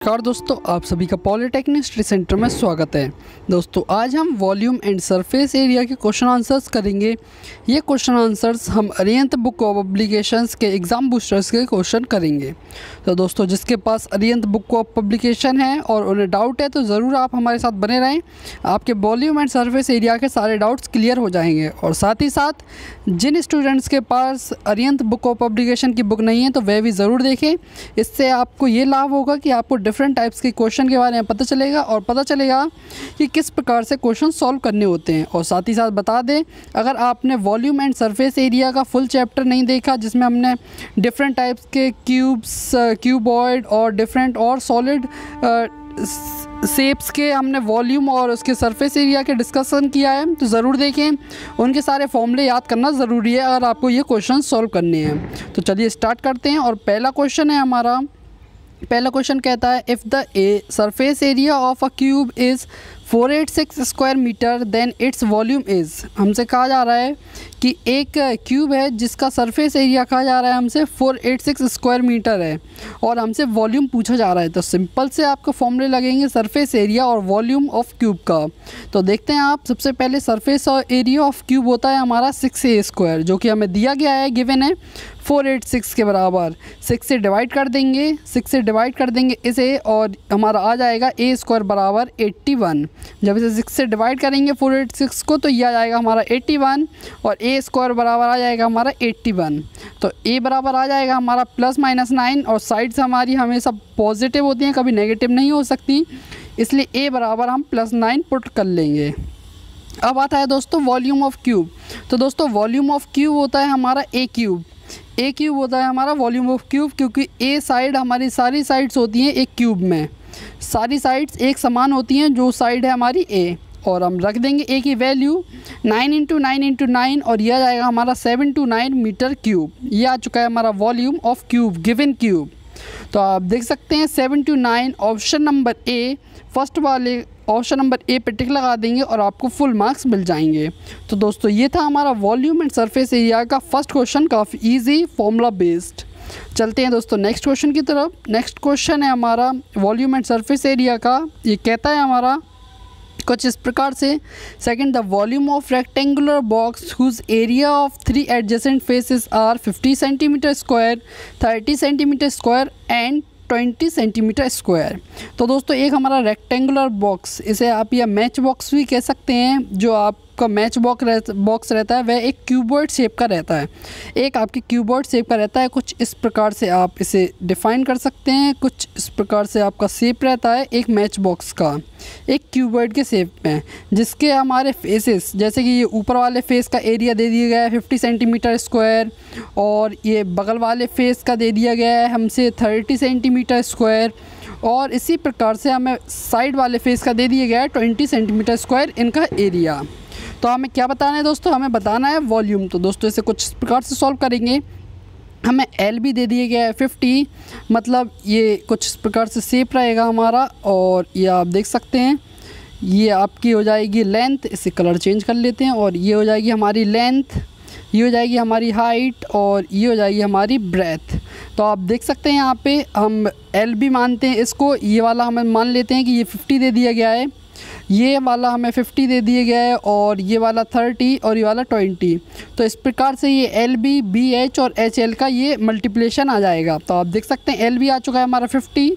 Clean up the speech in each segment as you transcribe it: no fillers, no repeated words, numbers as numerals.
नमस्कार दोस्तों, आप सभी का पॉलिटेक्निक स्टडी सेंटर में स्वागत है। दोस्तों आज हम वॉल्यूम एंड सरफेस एरिया के क्वेश्चन आंसर्स करेंगे। ये क्वेश्चन आंसर्स हम अरिहंत बुक ऑफ पब्लिकेशंस के एग्ज़ाम बूस्टर्स के क्वेश्चन करेंगे। तो दोस्तों जिसके पास अरिहंत बुक ऑफ पब्लिकेशन है और उन्हें डाउट है तो ज़रूर आप हमारे साथ बने रहें, आपके वॉल्यूम एंड सरफेस एरिया के सारे डाउट्स क्लियर हो जाएंगे। और साथ ही साथ जिन स्टूडेंट्स के पास अरिहंत बुक ऑफ पब्लिकेशन की बुक नहीं है तो वह भी ज़रूर देखें। इससे आपको ये लाभ होगा कि आपको डिफरेंट टाइप्स के क्वेश्चन के बारे में पता चलेगा और पता चलेगा कि किस प्रकार से क्वेश्चन सॉल्व करने होते हैं। और साथ ही साथ बता दें, अगर आपने वॉल्यूम एंड सरफेस एरिया का फुल चैप्टर नहीं देखा जिसमें हमने डिफरेंट टाइप्स के क्यूब्स, क्यूबॉइड और डिफरेंट और सॉलिड शेप्स के हमने वॉल्यूम और उसके सरफेस एरिया के डिस्कशन किया है तो ज़रूर देखें। उनके सारे फॉर्मूले याद करना ज़रूरी है अगर आपको ये क्वेश्चन सॉल्व करने हैं। तो चलिए स्टार्ट करते हैं। और पहला क्वेश्चन है हमारा, पहला क्वेश्चन कहता है if the surface area of a cube is 486 square metre then its volume is. हमसे कहा जा रहा है कि एक क्यूब है जिसका सरफेस एरिया कहा जा रहा है हमसे 486 स्क्वायर मीटर है और हमसे वॉल्यूम पूछा जा रहा है। तो सिंपल से आपको फॉर्मूले लगेंगे सरफेस एरिया और वॉल्यूम ऑफ क्यूब का। तो देखते हैं आप, सबसे पहले सरफेस और एरिया ऑफ क्यूब होता है हमारा 6a स्क्वायर, जो कि हमें दिया गया है, गिवन है 486 के बराबर। 6 से डिवाइड कर देंगे, 6 से डिवाइड कर देंगे इसे और हमारा आ जाएगा a स्क्वायर बराबर 81। जब इसे 6 से डिवाइड करेंगे 486 को तो ये आ जाएगा हमारा 81 और a स्क्वायर बराबर आ जाएगा हमारा 81। तो a बराबर आ जाएगा हमारा +-9 और साइड्स हमारी हमेशा पॉजिटिव होती हैं, कभी नेगेटिव नहीं हो सकती, इसलिए a बराबर हम +9 पुट कर लेंगे। अब आता है दोस्तों वॉल्यूम ऑफ क्यूब। तो दोस्तों वॉल्यूम ऑफ क्यूब होता है हमारा a क्यूब होता है हमारा वॉल्यूम ऑफ क्यूब, क्योंकि ए साइड हमारी सारी साइड्स होती हैं एक क्यूब में, सारी साइड्स एक समान होती हैं जो साइड है हमारी ए। और हम रख देंगे ए की वैल्यू 9 × 9 × 9 और यह आ जाएगा हमारा 729 मीटर क्यूब। ये आ चुका है हमारा volume of cube, given cube. तो आप देख सकते हैं 729 ऑप्शन नंबर ए, फर्स्ट वाले ऑप्शन नंबर ए पे टिक लगा देंगे और आपको फुल मार्क्स मिल जाएंगे। तो दोस्तों ये था हमारा वॉल्यूम एंड सरफेस एरिया का फर्स्ट क्वेश्चन, काफ़ी इजी फॉर्मूला बेस्ड। चलते हैं दोस्तों नेक्स्ट क्वेश्चन की तरफ। नेक्स्ट क्वेश्चन है हमारा वॉल्यूम एंड सरफेस एरिया का। ये कहता है हमारा कुछ इस प्रकार से, second the volume of rectangular box whose area of 3 adjacent faces are 50 centimetre square, 30 centimetre square and 20 centimetre square. तो दोस्तों एक हमारा रेक्टेंगुलर बॉक्स, इसे आप या मैच बॉक्स भी कह सकते हैं, जो आपका मैच बॉक्स रहता है वह एक क्यूबॉइड शेप का रहता है, एक आपकी क्यूबॉइड शेप का रहता है। कुछ इस प्रकार से आप इसे डिफ़ाइन कर सकते हैं, कुछ इस प्रकार से आपका शेप रहता है एक मैच बॉक्स का, एक क्यूबॉइड के शेप में, जिसके हमारे फेसेस, जैसे कि ये ऊपर वाले फेस का एरिया दे दिया गया है 50 सेंटीमीटर स्क्वायर और ये बगल वाले फेस का दे दिया गया है हमसे 30 सेंटीमीटर स्क्वायर और इसी प्रकार से हमें साइड वाले फेस का दे दिया गया है 20 सेंटीमीटर स्क्वायर इनका एरिया। तो हमें क्या बताना है दोस्तों, हमें बताना है वॉल्यूम। तो दोस्तों इसे कुछ इस प्रकार से सॉल्व करेंगे। हमें एल भी दे दिया गया है 50, मतलब ये कुछ इस प्रकार से शेप रहेगा हमारा और ये आप देख सकते हैं, ये आपकी हो जाएगी लेंथ, इसे कलर चेंज कर लेते हैं और ये हो जाएगी हमारी लेंथ, ये हो जाएगी हमारी हाइट और ये हो जाएगी हमारी ब्रेथ। तो आप देख सकते हैं यहाँ पे हम एल भी मानते हैं इसको, ये वाला हमें मान लेते हैं कि ये 50 दे दिया गया है, ये वाला हमें 50 दे दिया गया है और ये वाला 30 और ये वाला 20। तो इस प्रकार से ये एल बी, बी एच और एच एल का ये मल्टीप्लिकेशन आ जाएगा। तो आप देख सकते हैं एल बी आ चुका है हमारा 50,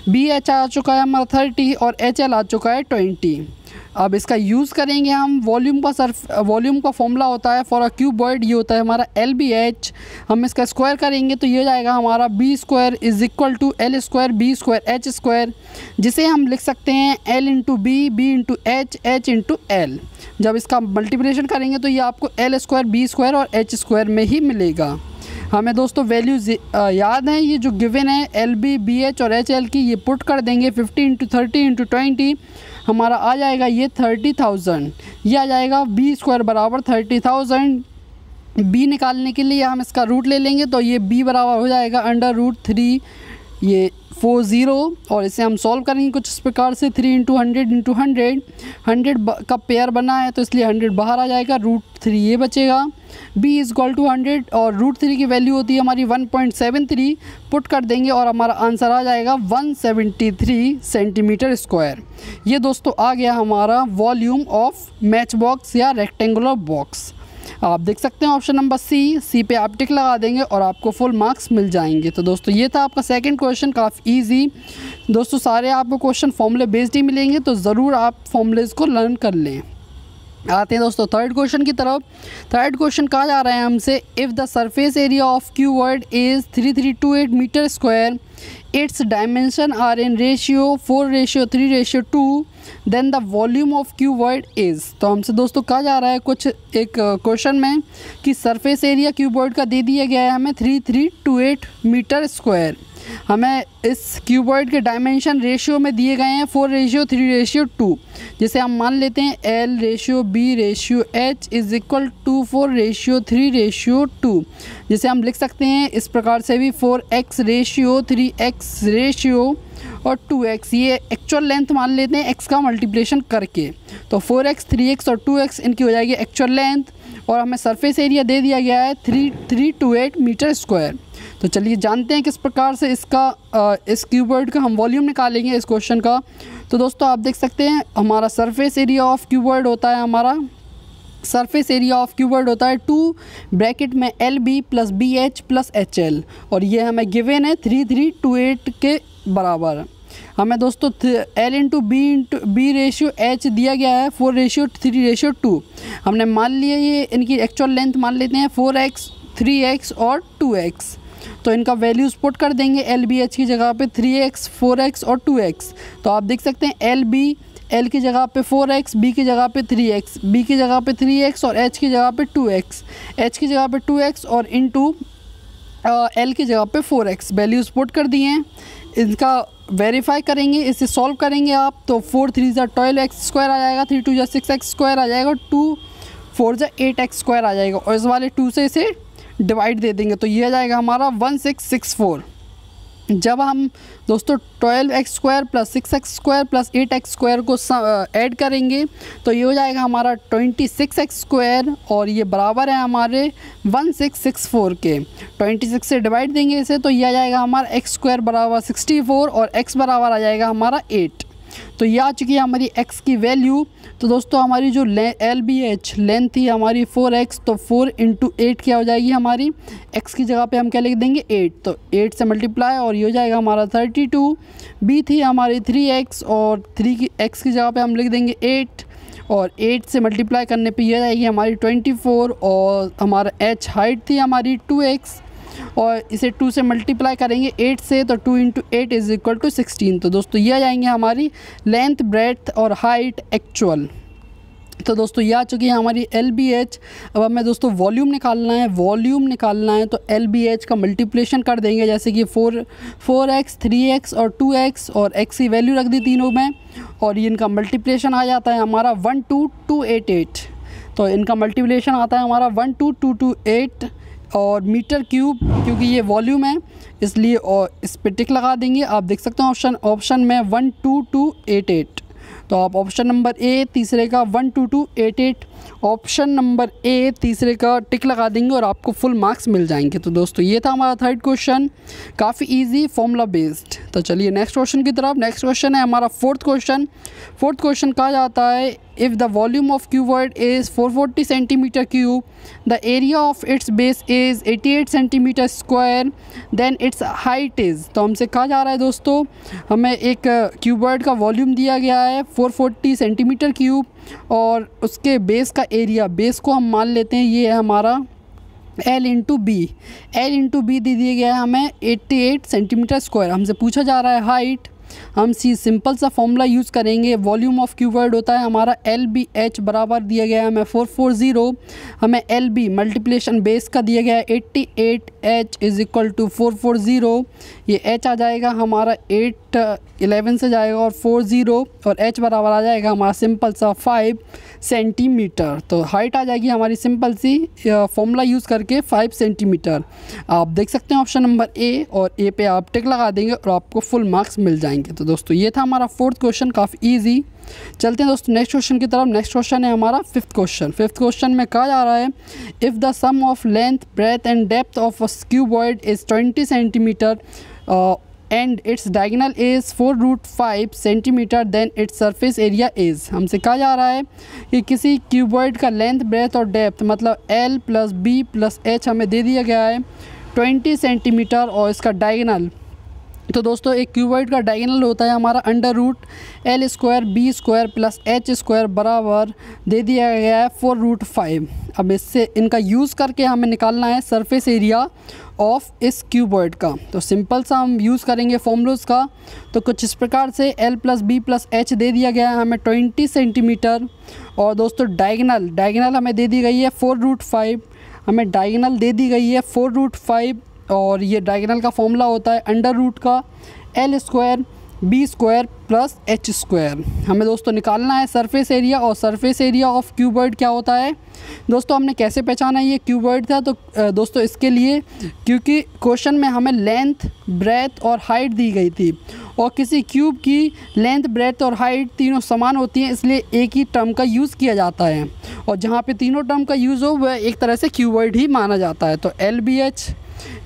बी एच आ चुका है हमारा 30 और एच एल आ चुका है 20। अब इसका यूज़ करेंगे हम वॉल्यूम का फॉर्मूला होता है फॉर अ क्यूबॉइड, ये होता है हमारा एल बी एच। हम इसका स्क्वायर करेंगे तो ये हो जाएगा हमारा B square is equal to L square B square H square, जिसे हम लिख सकते हैं L into B, B into H, H into L. जब इसका मल्टीप्लिकेशन करेंगे तो ये आपको एल स्क्वायर बी स्क्वायर और एच स्क्वायर में ही मिलेगा। हमें दोस्तों वैल्यूज़ याद हैं, ये जो गिवन है एल बी, बी एच और एच एल की, ये पुट कर देंगे 50 × 30 × 20, हमारा आ जाएगा ये 30,000। ये आ जाएगा बी स्क्वायर बराबर 30,000। बी निकालने के लिए हम इसका रूट ले लेंगे तो ये बी बराबर हो जाएगा √3 ये 40 और इसे हम सॉल्व करेंगे कुछ इस प्रकार से 3 × 100 × 100 का पेयर बना है तो इसलिए 100 बाहर आ जाएगा, √3 ये बचेगा। b = 100 और √3 की वैल्यू होती है हमारी 1.73, पुट कर देंगे और हमारा आंसर आ जाएगा 173 सेंटीमीटर स्क्वायर। ये दोस्तों आ गया हमारा वॉल्यूम ऑफ मैच बॉक्स या रेक्टेंगुलर बॉक्स। आप देख सकते हैं ऑप्शन नंबर सी पे आप टिक लगा देंगे और आपको फुल मार्क्स मिल जाएंगे। तो दोस्तों ये था आपका सेकंड क्वेश्चन, काफ़ी इजी। दोस्तों सारे आपको क्वेश्चन फॉर्मूले बेस्ड ही मिलेंगे, तो ज़रूर आप फॉर्मूलेज को लर्न कर लें। आते हैं दोस्तों थर्ड क्वेश्चन की तरफ। थर्ड क्वेश्चन कहा जा रहा है हमसे, if the surface area of cuboid is 3328 metre square, its dimension are in ratio 4:3:2, then the volume of cuboid is. तो हमसे दोस्तों कहा जा रहा है कुछ एक क्वेश्चन में कि सरफेस एरिया क्यूबॉइड का दे दिया गया है हमें 3328 मीटर स्क्वायर। हमें इस क्यूबॉइड के डायमेंशन रेशियो में दिए गए हैं 4:3:2, जिसे हम मान लेते हैं L/B/H = 4:3:2, जिसे हम लिख सकते हैं इस प्रकार से भी 4x/3x और 2x, ये एक्चुअल लेंथ मान लेते हैं x का मल्टीप्लिकेशन करके। तो 4x 3x और 2x इनकी हो जाएगी एक्चुअल लेंथ, और हमें सरफेस एरिया दे दिया गया है 3328 मीटर स्क्वायर। तो चलिए जानते हैं किस प्रकार से इसका इस क्यूबॉइड का हम वॉल्यूम निकालेंगे इस क्वेश्चन का। तो दोस्तों आप देख सकते हैं हमारा सरफेस एरिया ऑफ क्यूबॉइड होता है हमारा 2 ब्रैकेट में LB + BH + HL, और ये हमें गिवन है 3328 के बराबर। हमें दोस्तों L/B/H दिया गया है 4:3:2। हमने मान लिया ये इनकी एक्चुअल लेंथ मान लेते हैं 4x 3x और 2x। तो इनका वैल्यूज़ पुट कर देंगे LBH की जगह पे 3x 4x और 2x। तो आप देख सकते हैं LB L की जगह पे 4x, B की जगह पे 3x, B की जगह पे 3x और H की जगह पे 2x, H की जगह पे 2x और इंटू L की जगह पे 4x वैल्यूज़ पुट कर दिए हैं। इनका वेरीफाई करेंगे, इसे सॉल्व करेंगे आप, तो 4 3 12x² आ जाएगा, 3 2 6x² आ जाएगा, 2 4 8x² आ जाएगा, और इस वाले 2 से इसे डिवाइड दे देंगे तो ये आ जाएगा हमारा 1664। जब हम दोस्तों 12x² + 6x² + 8x² को ऐड करेंगे तो ये हो जाएगा हमारा 26x², और ये बराबर है हमारे 1664 के। 26 से डिवाइड देंगे इसे तो ये आ जाएगा हमारा x² बराबर 64 और x बराबर आ जाएगा हमारा 8। तो ये आ चुकी है हमारी x की वैल्यू। तो दोस्तों हमारी जो LBH लेंथ थी हमारी 4x, तो 4 × 8 क्या हो जाएगी हमारी, x की जगह पे हम क्या लिख देंगे 8, तो 8 से मल्टीप्लाई और ये हो जाएगा हमारा 32। b थी हमारी 3x और 3 की x की जगह पे हम लिख देंगे 8, और 8 से मल्टीप्लाई करने पे ये जाएगी हमारी 24, और हमारा h हाइट थी हमारी 2x, और इसे 2 से मल्टीप्लाई करेंगे 8 से, तो 2 × 8 = 16। तो दोस्तों ये आ जाएंगे हमारी लेंथ, ब्रेड्थ और हाइट एक्चुअल। तो दोस्तों ये आ चुकी है हमारी LBH। अब हमें दोस्तों वॉल्यूम निकालना है, तो LBH का मल्टीप्लिकेशन कर देंगे, जैसे कि 4x 3x और 2x और x की वैल्यू रख दी तीनों में, और ये इनका मल्टीप्लिकेशन आ जाता है हमारा 12288। तो इनका मल्टीप्लिकेशन आता है हमारा 12228 और मीटर क्यूब, क्योंकि ये वॉल्यूम है इसलिए, और इस पर टिक लगा देंगे। आप देख सकते हैं ऑप्शन में 12288। तो आप ऑप्शन नंबर ए तीसरे का 12288, ऑप्शन नंबर ए तीसरे का टिक लगा देंगे और आपको फुल मार्क्स मिल जाएंगे। तो दोस्तों ये था हमारा थर्ड क्वेश्चन, काफ़ी इजी फॉर्मूला बेस्ड। तो चलिए नेक्स्ट क्वेश्चन की तरफ। नेक्स्ट क्वेश्चन है हमारा फोर्थ क्वेश्चन कहा जाता है, if the volume of cuboid is 440 centimetre cube, the area of its base is 88 centimetre square, then its height is. तो हमसे कहा जा रहा है दोस्तों, हमें एक क्यूबॉइड का वॉल्यूम दिया गया है 440 सेंटीमीटर क्यूब, और उसके बेस का एरिया, बेस को हम मान लेते हैं ये है हमारा L/B दे दिया गया है हमें 88 सेंटीमीटर स्क्वायर। हमसे पूछा जा रहा है हाइट, हम सिंपल सा फॉर्मूला यूज़ करेंगे। वॉल्यूम ऑफ क्यूबॉइड होता है हमारा LBH बराबर दिया गया है हमें 440, हमें LB मल्टीप्लिकेशन बेस का दिया गया है 88H इज़ इक्वल टू 440, ये H आ जाएगा हमारा 811 से जाएगा और 40 और H बराबर आ जाएगा हमारा सिंपल सा 5 सेंटीमीटर। तो हाइट आ जाएगी हमारी सिंपल सी फॉर्मूला यूज़ करके 5 सेंटीमीटर। आप देख सकते हैं ऑप्शन नंबर ए, और ए पे आप टिक लगा देंगे और आपको फुल मार्क्स मिल जाएंगे। तो दोस्तों ये था हमारा 4th क्वेश्चन, काफ़ी ईजी। चलते हैं दोस्तों नेक्स्ट क्वेश्चन की तरफ। नेक्स्ट क्वेश्चन है हमारा 5th क्वेश्चन। 5th क्वेश्चन में कहा जा रहा है if the sum of length breadth and depth of a cuboid is 20 centimetre and its diagonal is 4√5 centimetre then its surface area is. हमसे कहा जा रहा है कि किसी क्यूबॉइड का लेंथ ब्रेथ और डेप्थ मतलब L + B + H हमें दे दिया गया है 20 सेंटीमीटर और इसका डायगोनल। तो दोस्तों एक क्यूबॉइड का डायगोनल होता है हमारा √L² B² + H² बराबर दे दिया गया है 4√5। अब इससे इनका यूज़ करके हमें निकालना है सरफेस एरिया ऑफ इस क्यूबॉइड का। तो सिंपल सा हम यूज़ करेंगे फॉर्मूलाज का। तो कुछ इस प्रकार से L + B + H दे दिया गया है हमें 20 सेंटीमीटर, और दोस्तों डायगोनल हमें दे दी गई है 4√5, हमें डायगोनल दे दी गई है 4√5, और ये डायगोनल का फॉर्मूला होता है √ का L² B² + H²। हमें दोस्तों निकालना है सरफेस एरिया, और सरफेस एरिया ऑफ क्यूबॉइड क्या होता है दोस्तों हमने कैसे पहचाना ये क्यूबॉइड था। तो दोस्तों इसके लिए, क्योंकि क्वेश्चन में हमें लेंथ ब्रेथ और हाइट दी गई थी, और किसी क्यूब की लेंथ ब्रेथ और हाइट तीनों समान होती हैं, इसलिए एक ही टर्म का यूज़ किया जाता है, और जहाँ पे तीनों टर्म का यूज़ हो वह एक तरह से क्यूबॉइड ही माना जाता है। तो LBH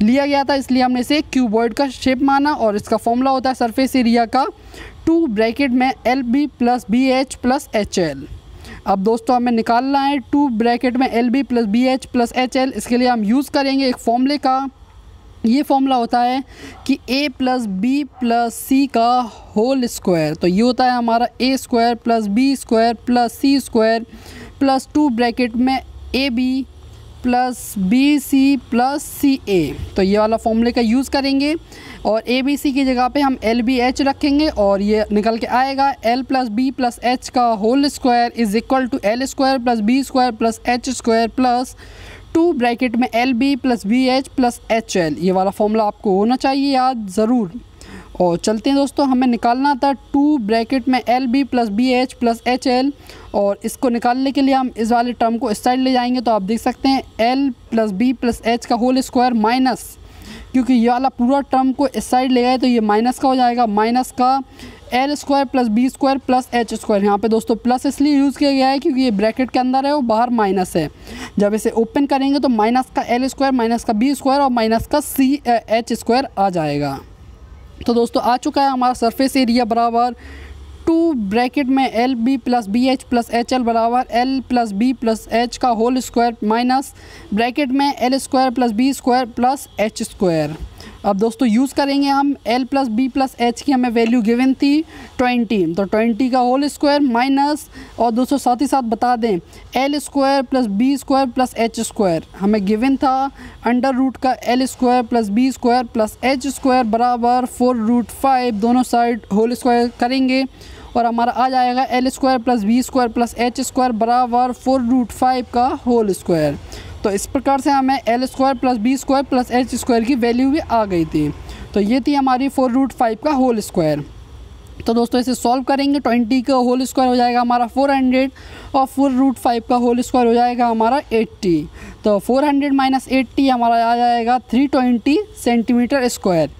लिया गया था, इसलिए हमने इसे क्यूबॉइड का शेप माना, और इसका फॉर्मूला होता है सरफेस एरिया का 2 ब्रैकेट में LB + BH + HL। अब दोस्तों हमें निकालना है 2 ब्रैकेट में LB + BH + HL। इसके लिए हम यूज़ करेंगे एक फॉर्मूले का। ये फॉर्मूला होता है कि A + B + C का होल स्क्वायर। तो ये होता है हमारा A² + B² + C² + 2 ब्रैकेट में AB + BC + CA। तो ये वाला फॉर्मूले का यूज़ करेंगे, और ABC की जगह पे हम LBH रखेंगे, और ये निकल के आएगा L + B + H का whole square is equal to L² + B² + H² + 2 bracket में LB + BH + HL। ये वाला फॉर्मूला आपको होना चाहिए याद ज़रूर। और चलते हैं दोस्तों, हमें निकालना था 2 ब्रैकेट में LB + BH + HL, और इसको निकालने के लिए हम इस वाले टर्म को इस साइड ले जाएंगे। तो आप देख सकते हैं L + B + H का होल स्क्वायर माइनस, क्योंकि ये वाला पूरा टर्म को इस साइड ले गए तो ये माइनस का हो जाएगा, माइनस का L² + B² + H²। यहाँ पे दोस्तों प्लस इसलिए यूज़ किया गया है क्योंकि ये ब्रैकेट के अंदर है और बाहर माइनस है। जब इसे ओपन करेंगे तो माइनस का L² माइनस का B² और माइनस का H² आ जाएगा। तो दोस्तों आ चुका है हमारा सरफेस एरिया बराबर 2 ब्रैकेट में LB + BH + HL बराबर L + B + H का होल स्क्वायर माइनस ब्रैकेट में L² + B² + H²। अब दोस्तों यूज़ करेंगे हम L + B + H की हमें वैल्यू गिवन थी 20, तो 20 का होल स्क्वायर माइनस, और दोस्तों साथ ही साथ बता दें L² + B² + H² हमें गिवन था √ का L² + B² + H² बराबर 4√5। दोनों साइड होल स्क्वायर करेंगे और हमारा आ जाएगा L² + B² + H² बराबर 4√5 का होल स्क्वायर। तो इस प्रकार से हमें L² + B² + H² की वैल्यू भी आ गई थी। तो ये थी हमारी 4√5 का होल स्क्वायर। तो दोस्तों इसे सॉल्व करेंगे, 20 का होल स्क्वायर हो जाएगा हमारा 400, और 4√5 का होल स्क्वायर हो जाएगा हमारा 80। तो 400 - 80 हमारा आ जाएगा 320 सेंटीमीटर स्क्वायर।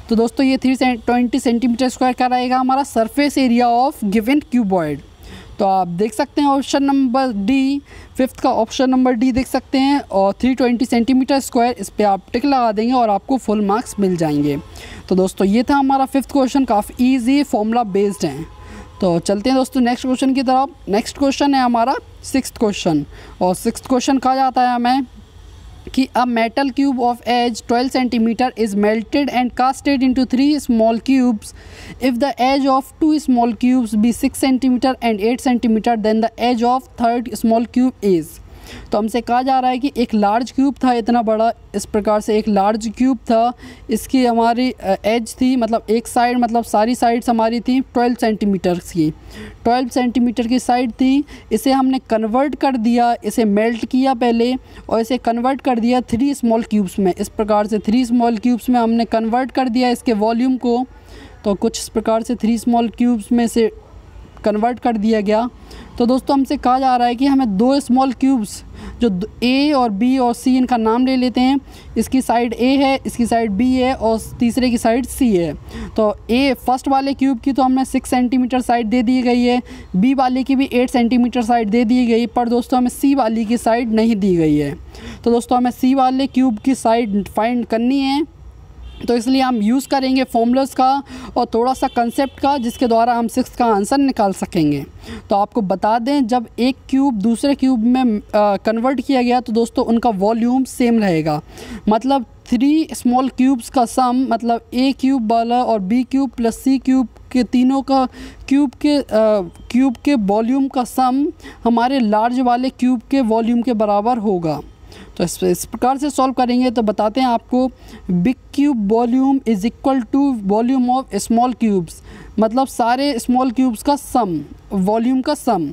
तो दोस्तों ये 320 सेंटीमीटर स्क्वायर का रहेगा हमारा surface area of given cuboid. तो आप देख सकते हैं ऑप्शन नंबर डी, 5th का ऑप्शन नंबर डी देख सकते हैं, और 320 सेंटीमीटर स्क्वायर, इस पर आप टिक लगा देंगे और आपको फुल मार्क्स मिल जाएंगे। तो दोस्तों ये था हमारा 5th क्वेश्चन, काफ़ी इजी फॉर्मूला बेस्ड हैं। तो चलते हैं दोस्तों नेक्स्ट क्वेश्चन की तरफ। नेक्स्ट क्वेश्चन है हमारा 6th क्वेश्चन, और 6th क्वेश्चन कहा जाता है हमें कि a metal cube of edge 12 centimetre is melted and casted into 3 small cubes. If the edge of 2 small cubes be 6 centimetre and 8 centimetre then the edge of 3rd small cube is. तो हमसे कहा जा रहा है कि एक large cube था इतना बड़ा, इस प्रकार से एक लार्ज क्यूब था, इसकी हमारी एज थी मतलब एक साइड मतलब सारी साइड्स हमारी थी 12 सेंटीमीटर की, 12 सेंटीमीटर की साइड थी। इसे हमने कन्वर्ट कर दिया, इसे मेल्ट किया पहले और इसे कन्वर्ट कर दिया 3 स्मॉल क्यूब्स में। इस प्रकार से 3 स्मॉल क्यूब्स में हमने कन्वर्ट कर दिया इसके वॉल्यूम को। तो कुछ इस प्रकार से 3 स्मॉल क्यूब्स में से कन्वर्ट कर दिया गया। तो दोस्तों हमसे कहा जा रहा है कि हमें 2 स्मॉल क्यूब्स जो A और B और C इनका नाम ले लेते हैं। इसकी साइड A है, इसकी साइड B है और तीसरे की साइड C है। तो A फर्स्ट वाले क्यूब की तो हमने 6 सेंटीमीटर साइड दे दी गई है, B वाले की भी 8 सेंटीमीटर साइड दे दी गई, पर दोस्तों हमें C वाली की साइड नहीं दी गई है। तो दोस्तों हमें C वाले क्यूब की साइड फाइंड करनी है, तो इसलिए हम यूज़ करेंगे फॉर्मूलास का और थोड़ा सा कंसेप्ट का, जिसके द्वारा हम 6 का आंसर निकाल सकेंगे। तो आपको बता दें, जब एक क्यूब दूसरे क्यूब में कन्वर्ट किया गया तो दोस्तों उनका वॉल्यूम सेम रहेगा। मतलब 3 स्मॉल क्यूब्स का सम मतलब A क्यूब वाला और B cube plus C cube के तीनों का क्यूब के वॉल्यूम का सम हमारे लार्ज वाले क्यूब के वॉल्यूम के बराबर होगा। तो इस प्रकार से सॉल्व करेंगे तो बताते हैं आपको, big cube volume is equal to volume of small cubes, मतलब सारे स्मॉल क्यूब्स का सम, वॉल्यूम का सम।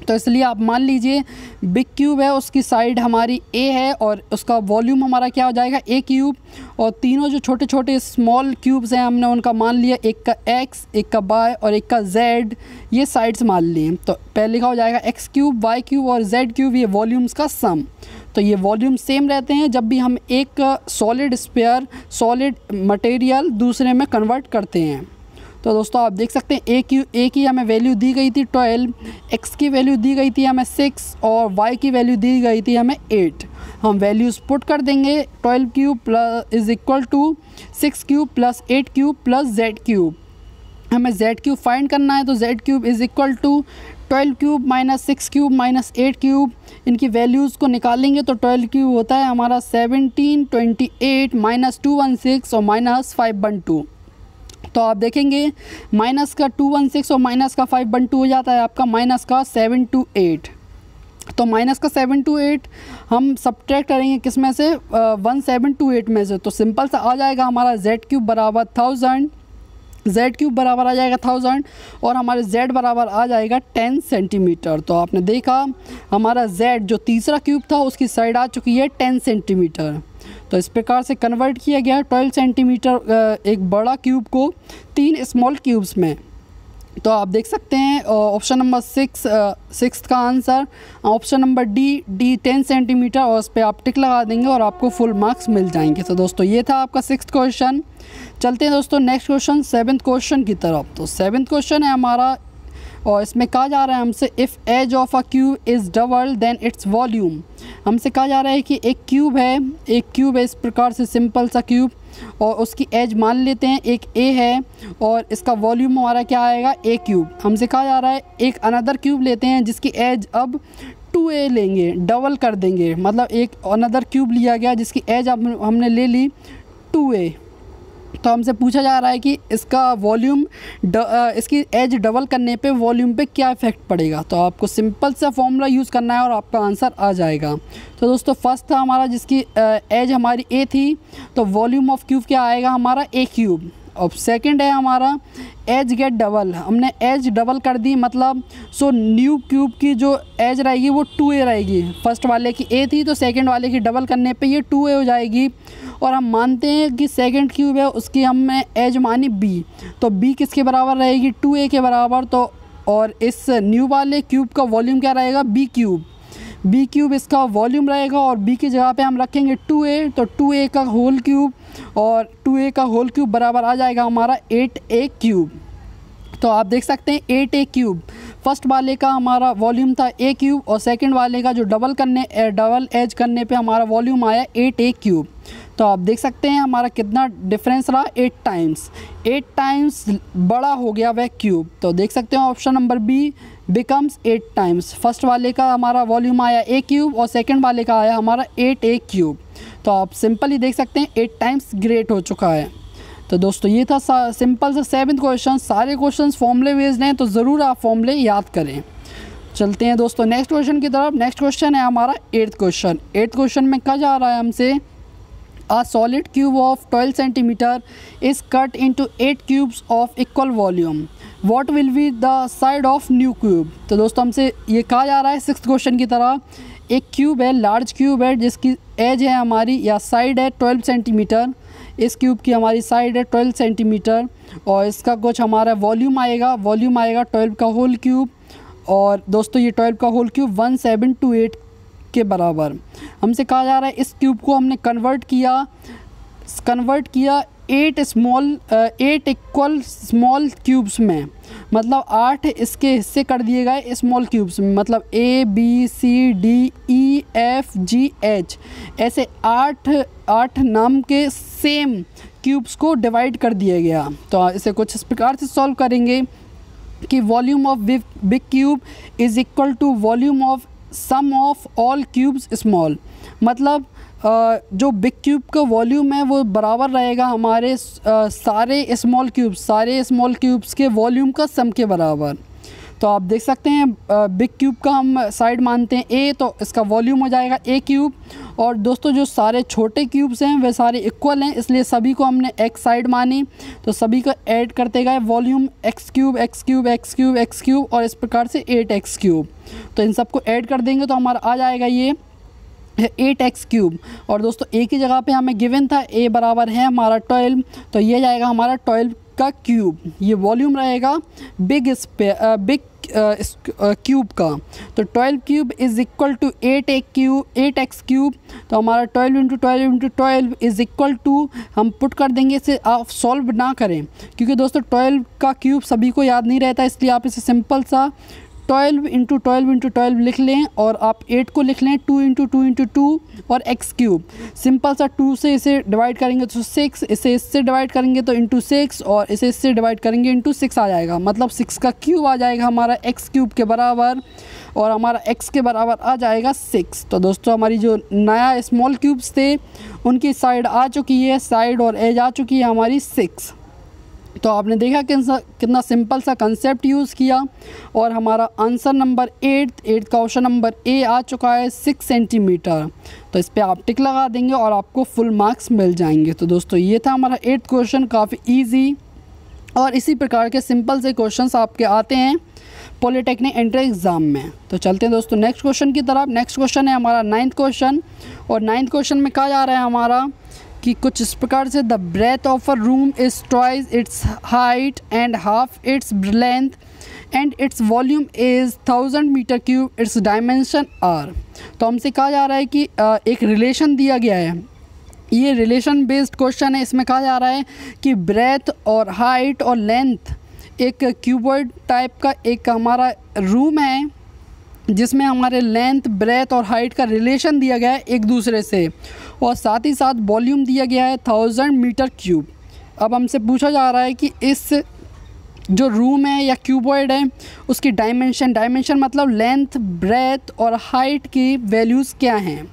तो इसलिए आप मान लीजिए बिग क्यूब है, उसकी साइड हमारी A है और उसका वॉल्यूम हमारा क्या हो जाएगा A क्यूब, और तीनों जो छोटे छोटे स्मॉल क्यूब्स हैं हमने उनका मान लिया, एक का X, एक का Y और एक का Z, ये साइड्स मान लिए। तो पहले का हो जाएगा X क्यूब, Y क्यूब और Z क्यूब, ये वॉल्यूम्स का सम। तो ये वॉल्यूम सेम रहते हैं जब भी हम एक सॉलिड स्फीयर, सॉलिड मटेरियल दूसरे में कन्वर्ट करते हैं। तो दोस्तों आप देख सकते हैं A की हमें वैल्यू दी गई थी 12, X की वैल्यू दी गई थी हमें 6 और Y की वैल्यू दी गई थी हमें 8। हम वैल्यूज़ पुट कर देंगे, 12 cube plus is equal to 6 cube plus 8 cube plus Z cube. हमें Z क्यूब फाइंड करना है, तो Z cube is equal to 12 cube minus 6 cube minus 8 cube. इनकी वैल्यूज़ को निकालेंगे तो 12 क्यूब होता है हमारा 1728 माइनस 216 और माइनस 512। तो आप देखेंगे माइनस का 216 और माइनस का 512 हो जाता है आपका माइनस का 728। तो माइनस का 728 हम सब्ट्रैक्ट करेंगे किस में से, 1728 में से। तो सिंपल सा आ जाएगा हमारा Z क्यूब बराबर 1000, Z क्यूब बराबर आ जाएगा 1000 और हमारे Z बराबर आ जाएगा 10 सेंटीमीटर। तो आपने देखा हमारा Z जो तीसरा क्यूब था उसकी साइड आ चुकी है 10 सेंटीमीटर। तो इस प्रकार से कन्वर्ट किया गया 12 सेंटीमीटर एक बड़ा क्यूब को 3 स्मॉल क्यूब्स में। तो आप देख सकते हैं ऑप्शन नंबर 6 का answer, option number D 10 centimetre, और उस पर आप टिक लगा देंगे और आपको फुल मार्क्स मिल जाएंगे। तो दोस्तों ये था आपका 6th क्वेश्चन। चलते हैं दोस्तों नेक्स्ट क्वेश्चन 7th क्वेश्चन की तरफ। तो 7th क्वेश्चन है हमारा और इसमें कहा जा रहा है हमसे, if edge of a cube is double then its volume. हमसे कहा जा रहा है कि एक क्यूब है इस प्रकार से सिंपल सा क्यूब, और उसकी एज मान लेते हैं एक A है और इसका वॉल्यूम हमारा क्या आएगा A क्यूब। हमसे कहा जा रहा है एक अनदर क्यूब लेते हैं जिसकी एज अब 2A लेंगे, डबल कर देंगे, मतलब एक अनदर क्यूब लिया गया जिसकी एज अब हमने ले ली 2A। तो हमसे पूछा जा रहा है कि इसका वॉल्यूम इसकी एज डबल करने पे वॉल्यूम पे क्या इफ़ेक्ट पड़ेगा। तो आपको सिंपल सा फॉर्मूला यूज़ करना है और आपका आंसर आ जाएगा। तो दोस्तों फर्स्ट था हमारा जिसकी एज हमारी A थी, तो वॉल्यूम ऑफ क्यूब क्या आएगा हमारा A क्यूब। और सेकंड है हमारा एज गेट डबल, हमने एज डबल कर दी, मतलब सो न्यू क्यूब की जो एज रहेगी वो 2A रहेगी। फर्स्ट वाले की A थी तो सेकंड वाले की डबल करने पे ये 2A हो जाएगी। और हम मानते हैं कि सेकंड क्यूब है उसकी हमने एज मानी B, तो B किसके बराबर रहेगी 2A के बराबर। तो और इस न्यू वाले क्यूब का वॉल्यूम क्या रहेगा B क्यूब इसका वॉल्यूम रहेगा और B की जगह पे हम रखेंगे 2A, तो 2A का होल क्यूब और 2A का होल क्यूब बराबर आ जाएगा हमारा 8A क्यूब। तो आप देख सकते हैं 8A क्यूब, फर्स्ट वाले का हमारा वॉल्यूम था A क्यूब और सेकंड वाले का जो डबल एज करने पे हमारा वॉल्यूम आया 8A क्यूब। तो आप देख सकते हैं हमारा कितना डिफरेंस रहा, 8 टाइम्स बड़ा हो गया वह क्यूब। तो देख सकते हैं option number B becomes 8 times. First वाले का हमारा वॉल्यूम आया A क्यूब और सेकंड वाले का आया हमारा 8A क्यूब। तो आप सिंपली देख सकते हैं 8 टाइम्स ग्रेट हो चुका है। तो दोस्तों ये था सिंपल सा 7th क्वेश्चन। सारे क्वेश्चन फॉर्मूले बेस्ड हैं तो ज़रूर आप फॉर्मूले याद करें। चलते हैं दोस्तों नेक्स्ट क्वेश्चन की तरफ। नेक्स्ट क्वेश्चन है हमारा 8th क्वेश्चन। 8th क्वेश्चन में कहा जा रहा है हमसे A solid cube of 12 centimeter is cut into 8 cubes of equal volume. What will be the side of new cube? तो दोस्तों हमसे ये कहा जा रहा है 6th क्वेश्चन की तरह, एक क्यूब है, लार्ज क्यूब है जिसकी एज है हमारी या साइड है 12 सेंटीमीटर। इस क्यूब की हमारी साइड है 12 सेंटीमीटर और इसका कुछ हमारा वॉल्यूम आएगा 12 का होल क्यूब। और दोस्तों ये 12 का होल क्यूब 1728 के बराबर। हमसे कहा जा रहा है इस क्यूब को हमने कन्वर्ट किया 8 इक्वल स्मॉल क्यूब्स में, मतलब 8 इसके हिस्से कर दिए गए स्मॉल क्यूब्स में, मतलब ABCDEFGH ऐसे 8 नाम के सेम क्यूब्स को डिवाइड कर दिया गया। तो इसे कुछ इस प्रकार से सॉल्व करेंगे कि volume of big cube is equal to volume of sum of all cubes small, मतलब जो बिग क्यूब का वॉल्यूम है वो बराबर रहेगा हमारे सारे स्मॉल क्यूब्स के वॉल्यूम का सम के बराबर। तो आप देख सकते हैं बिग क्यूब का हम साइड मानते हैं ए, तो इसका वॉल्यूम हो जाएगा ए क्यूब। और दोस्तों जो सारे छोटे क्यूब्स हैं वे सारे इक्वल हैं, इसलिए सभी को हमने एक्स साइड मानी, तो सभी को ऐड करते गए वॉल्यूम एक्स क्यूब और इस प्रकार से 8x क्यूब। तो इन सबको ऐड कर देंगे तो हमारा आ जाएगा ये 8x क्यूब। और दोस्तों एक ही जगह पे हमें गिवन था a बराबर है हमारा 12, तो ये जाएगा हमारा 12 का क्यूब। ये वॉल्यूम रहेगा बिग क्यूब का। तो 12 cube is equal to 8x cube. तो हमारा 12 इज़ इक्वल टू, हम पुट कर देंगे, इसे आप सॉल्व ना करें क्योंकि दोस्तों 12 का क्यूब सभी को याद नहीं रहता, इसलिए आप इसे सिंपल सा 12 लिख लें और आप 8 को लिख लें 2 और x क्यूब। सिंपल सा 2 से इसे डिवाइड करेंगे तो 6, इसे इससे डिवाइड करेंगे तो इंटू 6 और इसे इससे डिवाइड करेंगे इंटू 6 आ जाएगा, मतलब 6 का क्यूब आ जाएगा हमारा x क्यूब के बराबर और हमारा x के बराबर आ जाएगा 6। तो दोस्तों हमारी जो नया स्मॉल क्यूब्स थे उनकी साइड आ चुकी है, साइड और एज आ चुकी है हमारी 6। तो आपने देखा कितना सिंपल सा कंसेप्ट यूज़ किया और हमारा आंसर नंबर 8 का ऑप्शन नंबर ए आ चुका है 6 सेंटीमीटर। तो इस पे आप टिक लगा देंगे और आपको फुल मार्क्स मिल जाएंगे। तो दोस्तों ये था हमारा 8th क्वेश्चन, काफ़ी इजी और इसी प्रकार के सिंपल से क्वेश्चंस आपके आते हैं पॉलिटेक्निक एंट्रेंस एग्ज़ाम में। तो चलते हैं दोस्तों नेक्स्ट क्वेश्चन की तरफ। नेक्स्ट क्वेश्चन है हमारा 9th क्वेश्चन और 9th क्वेश्चन में कहा जा रहा है हमारा कि कुछ इस प्रकार से the breadth of a room is twice its height and half its length and its volume is 1000 metre cube, its dimension are. तो हमसे कहा जा रहा है कि एक रिलेशन दिया गया है, ये रिलेशन बेस्ड क्वेश्चन है। इसमें कहा जा रहा है कि ब्रेथ और हाइट और लेंथ, एक क्यूबॉइड टाइप का एक हमारा रूम है जिसमें हमारे लेंथ, ब्रेथ और हाइट का रिलेशन दिया गया है एक दूसरे से और साथ ही साथ वॉल्यूम दिया गया है 1000 मीटर क्यूब। अब हमसे पूछा जा रहा है कि इस जो रूम है या क्यूबॉइड है उसकी डायमेंशन मतलब लेंथ, ब्रेथ और हाइट की वैल्यूज़ क्या हैं।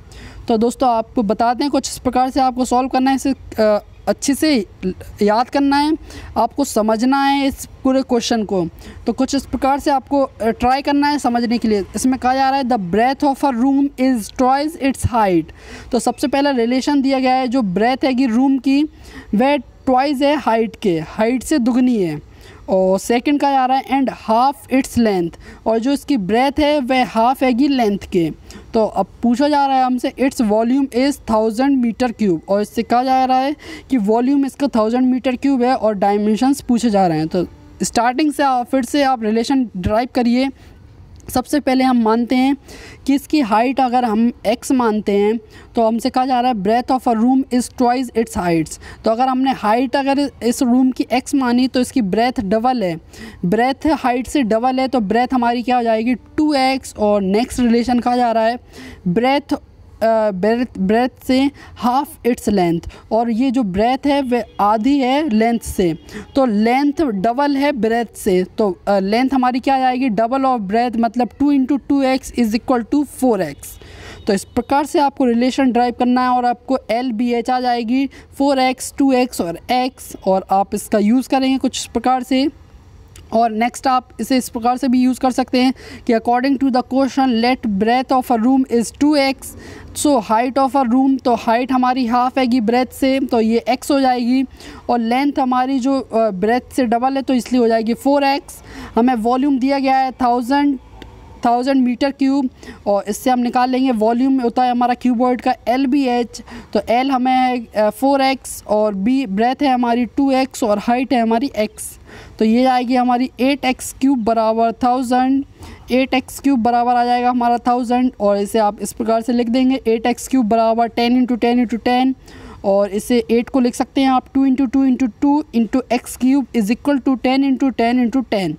तो दोस्तों आपको बताते हैं कुछ इस प्रकार से आपको सॉल्व करना है, इसे अच्छे से याद करना है, आपको समझना है इस पूरे क्वेश्चन को। तो कुछ इस प्रकार से आपको ट्राई करना है समझने के लिए। इसमें कहा जा रहा है the breadth of a room is twice its height. तो सबसे पहला रिलेशन दिया गया है, जो ब्रेथ है कि रूम की वह ट्वाइस है हाइट से दुगनी है। और सेकंड कहा जा रहा है एंड हाफ इट्स लेंथ, और जो इसकी ब्रेथ है वह हाफ हैगी लेंथ के। तो अब पूछा जा रहा है हमसे its volume is 1000 metre cube, और इससे कहा जा रहा है कि वॉल्यूम इसका 1000 मीटर क्यूब है और डायमेंशंस पूछे जा रहे हैं। तो स्टार्टिंग से फिर से आप रिलेशन ड्राइव करिए। सबसे पहले हम मानते हैं कि इसकी हाइट अगर हम x मानते हैं तो हमसे कहा जा रहा है breadth of a room is twice its heights. तो अगर हमने हाइट अगर इस रूम की x मानी तो इसकी ब्रेथ डबल है, ब्रेथ हाइट से डबल है, तो ब्रेथ हमारी क्या हो जाएगी 2x। और नेक्स्ट रिलेशन कहा जा रहा है ब्रेथ से हाफ इट्स लेंथ, और ये जो ब्रेथ है वह आधी है लेंथ से, तो लेंथ डबल है ब्रेथ से, तो लेंथ हमारी क्या आएगी डबल ऑफ ब्रेथ, मतलब 2 × 2x is equal to 4x। तो इस प्रकार से आपको रिलेशन ड्राइव करना है और आपको LBH आ जाएगी 4x, 2x और x, और आप इसका यूज़ करेंगे कुछ इस प्रकार से। और नेक्स्ट आप इसे इस प्रकार से भी यूज़ कर सकते हैं कि according to the question let breadth of a room is 2x, so height of a room, तो हाइट हमारी हाफ हैगी ब्रेथ से, तो ये x हो जाएगी, और लेंथ हमारी जो ब्रेथ से डबल है तो इसलिए हो जाएगी 4x। हमें वॉल्यूम दिया गया है 1000 मीटर क्यूब, और इससे हम निकाल लेंगे वॉल्यूम होता है हमारा क्यूबॉइड का LBH, तो L हमें है 4x और B ब्रेथ है हमारी 2x और हाइट है हमारी x, तो ये आएगी हमारी 8x क्यूब बराबर 1000। 8x क्यूब बराबर आ जाएगा हमारा 1000, और इसे आप इस प्रकार से लिख देंगे 8x क्यूब बराबर 10 × 10 × 10, और इसे 8 को लिख सकते हैं आप 2 × 2 × 2 × x cube is equal to 10 × 10 × 10।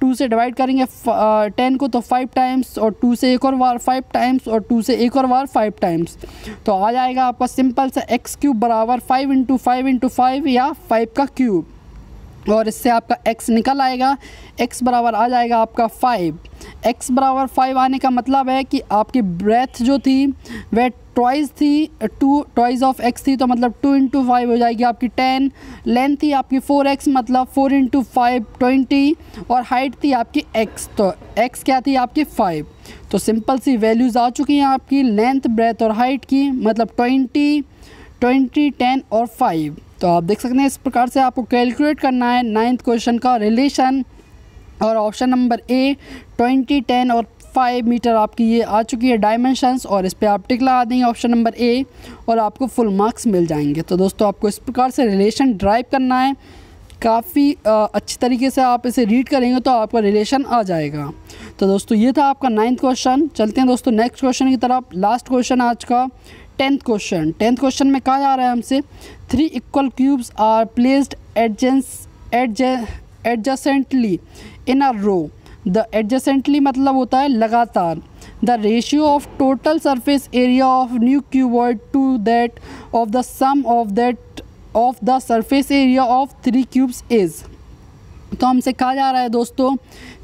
2 से डिवाइड करेंगे 10 को तो 5 टाइम्स, और 2 से एक और बार 5 टाइम्स, और 2 से एक और बार 5 टाइम्स, तो आ जाएगा आपका सिंपल सा x क्यूब बराबर 5 × 5 × 5 या 5 का क्यूब, और इससे आपका x निकल आएगा। x बराबर आ जाएगा आपका 5। x बराबर 5 आने का मतलब है कि आपकी ब्रेथ जो थी वह ट्वाइस ऑफ x थी, तो मतलब 2 × 5 हो जाएगी आपकी 10। लेंथ थी आपकी 4x, मतलब 4 × 5 20, और हाइट थी आपकी x, तो x क्या थी आपकी 5। तो सिंपल सी वैल्यूज़ आ चुकी हैं आपकी लेंथ, ब्रेथ और हाइट की, मतलब 20, 10 और 5। तो आप देख सकते हैं इस प्रकार से आपको कैलकुलेट करना है 9th क्वेश्चन का रिलेशन, और ऑप्शन नंबर A 20, 10 और 5 मीटर आपकी ये आ चुकी है डायमेंशंस, और इस पे आप टिक लगा देंगे ऑप्शन नंबर A, और आपको फुल मार्क्स मिल जाएंगे। तो दोस्तों आपको इस प्रकार से रिलेशन ड्राइव करना है, काफ़ी अच्छी तरीके से आप इसे रीड करेंगे तो आपका रिलेशन आ जाएगा। तो दोस्तों ये था आपका 9th क्वेश्चन। चलते हैं दोस्तों नेक्स्ट क्वेश्चन की तरफ। लास्ट क्वेश्चन आज का 10th क्वेश्चन। 10th क्वेश्चन में कहा जा रहा है हमसे 3 equal cubes are placed adjacently in a row. The adjacently मतलब होता है लगातार। The ratio of total surface area of new cuboid to that of the sum of the surface area of 3 cubes is. तो हमसे कहा जा रहा है दोस्तों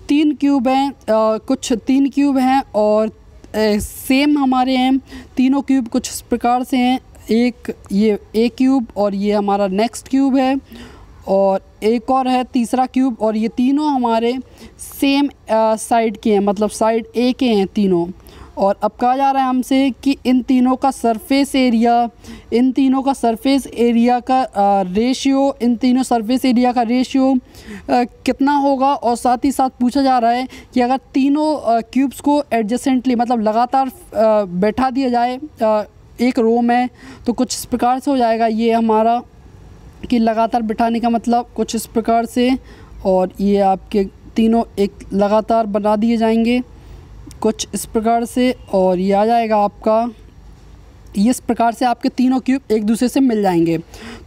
3 क्यूब हैं, कुछ 3 क्यूब हैं और सेम हमारे हैं तीनों क्यूब कुछ इस प्रकार से हैं। एक ये ए क्यूब और ये हमारा नेक्स्ट क्यूब है और एक और है तीसरा क्यूब, और ये तीनों हमारे सेम साइड के हैं, मतलब साइड ए के हैं तीनों। और अब कहा जा रहा है हमसे कि इन तीनों का सरफेस एरिया का रेशियो कितना होगा, और साथ ही साथ पूछा जा रहा है कि अगर तीनों क्यूब्स को एडजेसेंटली मतलब लगातार बैठा दिया जाए एक रो में तो कुछ इस प्रकार से हो जाएगा। ये हमारा कि लगातार बिठाने का मतलब कुछ इस प्रकार से, और ये आपके तीनों एक लगातार बना दिए जाएंगे कुछ इस प्रकार से, और ये आ जाएगा आपका इस प्रकार से आपके तीनों क्यूब एक दूसरे से मिल जाएंगे।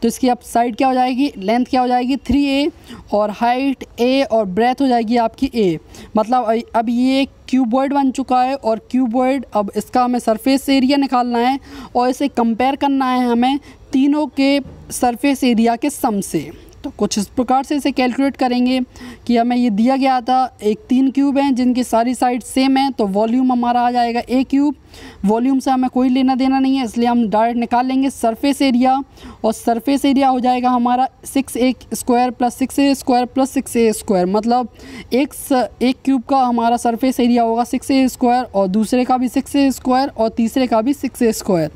तो इसकी अब साइड क्या हो जाएगी, लेंथ क्या हो जाएगी 3a, और हाइट a, और ब्रेथ हो जाएगी आपकी a। मतलब अब ये क्यूबॉइड बन चुका है, और क्यूबॉइड अब इसका हमें सरफेस एरिया निकालना है और इसे कंपेयर करना है हमें तीनों के सरफेस एरिया के सम से। तो कुछ इस प्रकार से इसे कैलकुलेट करेंगे कि हमें ये दिया गया था एक 3 क्यूब हैं जिनकी सारी साइड सेम है, तो वॉल्यूम हमारा आ जाएगा a क्यूब। वॉल्यूम से हमें कोई लेना देना नहीं है, इसलिए हम डायरेक्ट निकाल लेंगे सरफेस एरिया, और सरफेस एरिया हो जाएगा हमारा 6a square plus 6a square plus 6a square. मतलब एक क्यूब का हमारा सरफेस एरिया होगा 6a स्क्वायर, और दूसरे का भी 6a स्क्वायर, और तीसरे का भी 6a स्क्वायर।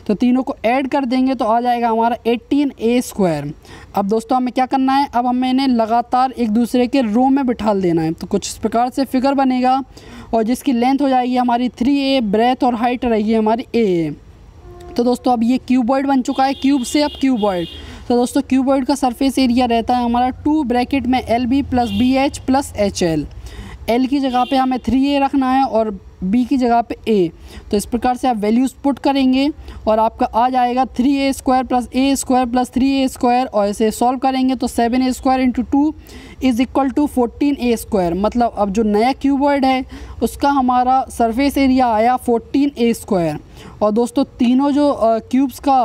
तो तीनों को ऐड कर देंगे तो आ जाएगा हमारा 18a स्क्वायर। अब दोस्तों हमें क्या करना है, अब हमें इन्हें लगातार एक दूसरे के रो में बिठा देना है। तो कुछ इस प्रकार से फिगर बनेगा, और जिसकी लेंथ हो जाएगी हमारी 3a, ब्रेथ और हाइट रहेगी हमारी a। तो दोस्तों अब ये क्यूबॉइड बन चुका है, क्यूब से अब क्यूबॉइड। तो दोस्तों क्यूबॉइड का सरफेस एरिया रहता है हमारा 2 ब्रैकेट में LB plus BH plus HL। L की जगह पे हमें 3a रखना है और B की जगह पे a। तो इस प्रकार से आप वैल्यूज़ पुट करेंगे और आपका आ जाएगा 3a square plus a square plus 3a square, और इसे सॉल्व करेंगे तो 7a square into 2 is equal to 14a square. मतलब अब जो नया क्यूबॉइड है उसका हमारा सरफेस एरिया आया 14a स्क्वायर। और दोस्तों तीनों जो क्यूब्स का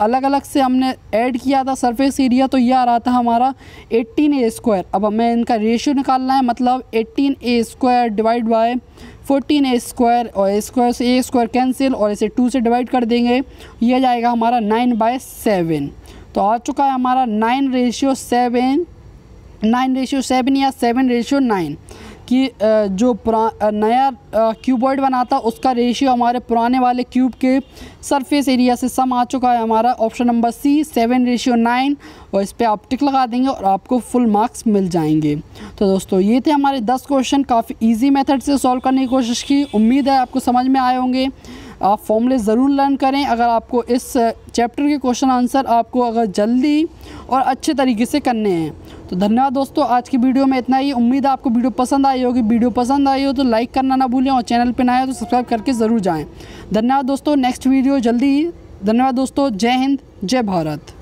अलग अलग से हमने ऐड किया था सरफेस एरिया, तो यह आ रहा था हमारा 18a स्क्वायर। अब हमें इनका रेशियो निकालना है, मतलब 18a square divide by 14a square, और a स्क्वायर से a स्क्वायर कैंसिल, और इसे 2 से डिवाइड कर देंगे, यह जाएगा हमारा 9/7। तो आ चुका है हमारा 9:7 9:7 या 7:9 कि जो नया क्यूबॉइड बना था उसका रेशियो हमारे पुराने वाले क्यूब के सरफेस एरिया से सम आ चुका है हमारा ऑप्शन नंबर सी 7:9, और इस पर आप टिक लगा देंगे और आपको फुल मार्क्स मिल जाएंगे। तो दोस्तों ये थे हमारे 10 क्वेश्चन, काफ़ी इजी मेथड से सॉल्व करने की कोशिश की। उम्मीद है आपको समझ में आए होंगे। आप फॉर्मूले ज़रूर लर्न करें अगर आपको इस चैप्टर के क्वेश्चन आंसर आपको अगर जल्दी और अच्छे तरीके से करने हैं। तो धन्यवाद दोस्तों, आज की वीडियो में इतना ही। उम्मीद है आपको वीडियो पसंद आई होगी। वीडियो पसंद आई हो तो लाइक करना ना भूलें और चैनल पर नए हो तो सब्सक्राइब करके ज़रूर जाएं। धन्यवाद दोस्तों, नेक्स्ट वीडियो जल्दी ही। धन्यवाद दोस्तों, जय हिंद, जय भारत।